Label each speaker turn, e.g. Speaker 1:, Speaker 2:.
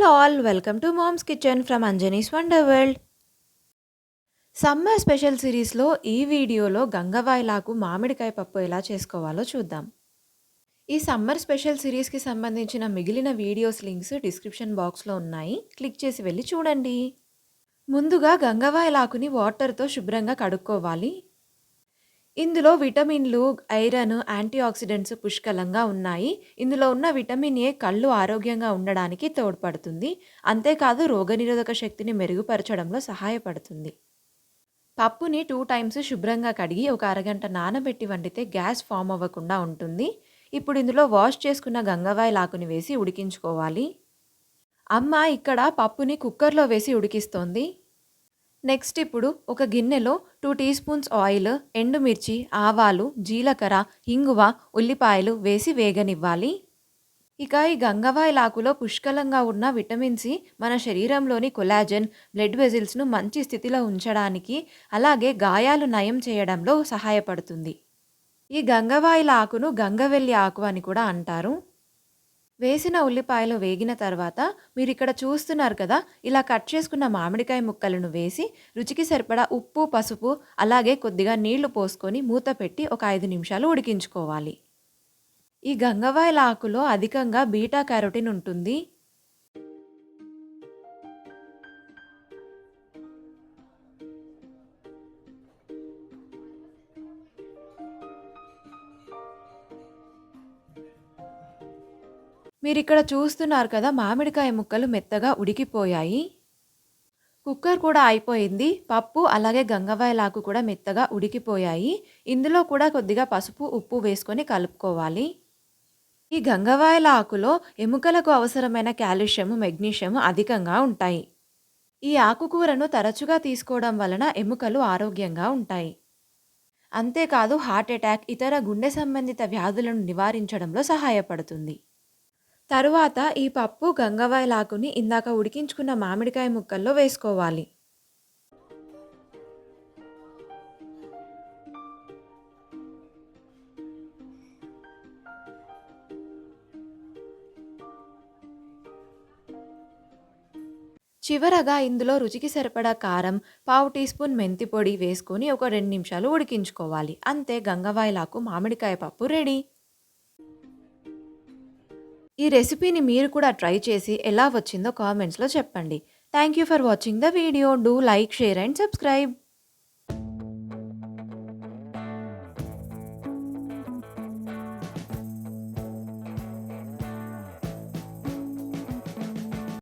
Speaker 1: Hello all, welcome to Mom's Kitchen from Anjani's Wonder World. Summer special సిరీస్‌లో ఈ వీడియోలో గంగవాయలాకు మామిడికాయ పప్పు ఎలా చేసుకోవాలో చూద్దాం. ఈ సమ్మర్ స్పెషల్ సిరీస్‌కి సంబంధించిన మిగిలిన వీడియోస్ లింక్స్ డిస్క్రిప్షన్ బాక్స్‌లో ఉన్నాయి. క్లిక్ చేసి వెళ్లి చూడండి. ముందుగా గంగవాయలాకుని వాటర్‌తో శుభ్రంగా కడుక్కోవాలి. ఇందులో విటమిన్లు, ఐరన్, యాంటీ ఆక్సిడెంట్స్ పుష్కలంగా ఉన్నాయి. ఇందులో ఉన్న విటమిన్ ఏ కళ్ళు ఆరోగ్యంగా ఉండడానికి తోడ్పడుతుంది. అంతేకాదు రోగనిరోధక శక్తిని మెరుగుపరచడంలో సహాయపడుతుంది. పప్పుని 2 టైమ్స్ శుభ్రంగా కడిగి ఒక అరగంట నానబెట్టి వండితే గ్యాస్ ఫామ్ అవ్వకుండా ఉంటుంది. ఇప్పుడు ఇందులో వాష్ చేసుకున్న గంగవాయలాకుని వేసి ఉడికించుకోవాలి. అమ్మ ఇక్కడ పప్పుని కుక్కర్‌లో వేసి ఉడికిస్తోంది. నెక్స్ట్ ఇప్పుడు ఒక గిన్నెలో 2 టీ స్పూన్స్ ఆయిల్, ఎండుమిర్చి, ఆవాలు, జీలకర్ర, ఇంగువ, ఉల్లిపాయలు వేసి వేగనివ్వాలి. ఇక ఈ గంగవాయలాకులో పుష్కలంగా ఉన్న విటమిన్ సి మన శరీరంలోని కొలాజన్, బ్లడ్ వెజిల్స్‌ను మంచి స్థితిలో ఉంచడానికి, అలాగే గాయాలు నయం చేయడంలో సహాయపడుతుంది. ఈ గంగవాయల ఆకును గంగవెల్లి ఆకు అని కూడా అంటారు. వేసిన ఉల్లిపాయలు వేగిన తర్వాత మీరిక్కడ చూస్తున్నారు కదా, ఇలా కట్ చేసుకున్న మామిడికాయ ముక్కలను వేసి రుచికి సరిపడా ఉప్పు, పసుపు అలాగే కొద్దిగా నీళ్లు పోసుకొని మూత పెట్టి ఒక 5 నిమిషాలు ఉడికించుకోవాలి. ఈ గంగవాయల ఆకులో అధికంగా బీటా క్యారోటిన్ ఉంటుంది. మీరిక్కడ చూస్తున్నారు కదా, మామిడికాయ ముక్కలు మెత్తగా ఉడికిపోయాయి. కుక్కర్ కూడా అయిపోయింది. పప్పు అలాగే గంగవాయలాకు కూడా మెత్తగా ఉడికిపోయాయి. ఇందులో కూడా కొద్దిగా పసుపు, ఉప్పు వేసుకొని కలుపుకోవాలి. ఈ గంగవాయల ఆకులో ఎముకలకు అవసరమైన కాల్షియం, మెగ్నీషియం అధికంగా ఉంటాయి. ఈ ఆకుకూరను తరచుగా తీసుకోవడం వలన ఎముకలు ఆరోగ్యంగా ఉంటాయి. అంతేకాదు హార్ట్ అటాక్, ఇతర గుండె సంబంధిత వ్యాధులను నివారించడంలో సహాయపడుతుంది. తరువాత ఈ పప్పు గంగవాయలాకుని ఇందాక ఉడికించుకున్న మామిడికాయ ముక్కల్లో వేసుకోవాలి. చివరగా ఇందులో రుచికి సరిపడా కారం, పావు టీ స్పూన్ మెంతి పొడి వేసుకొని ఒక 2 నిమిషాలు ఉడికించుకోవాలి. అంతే, గంగవాయలాకు మామిడికాయ పప్పు రెడీ. ఈ రెసిపీని మీరు కూడా ట్రై చేసి ఎలా వచ్చిందో కామెంట్స్‌లో చెప్పండి. Thank you for watching the video. Do like, share and subscribe.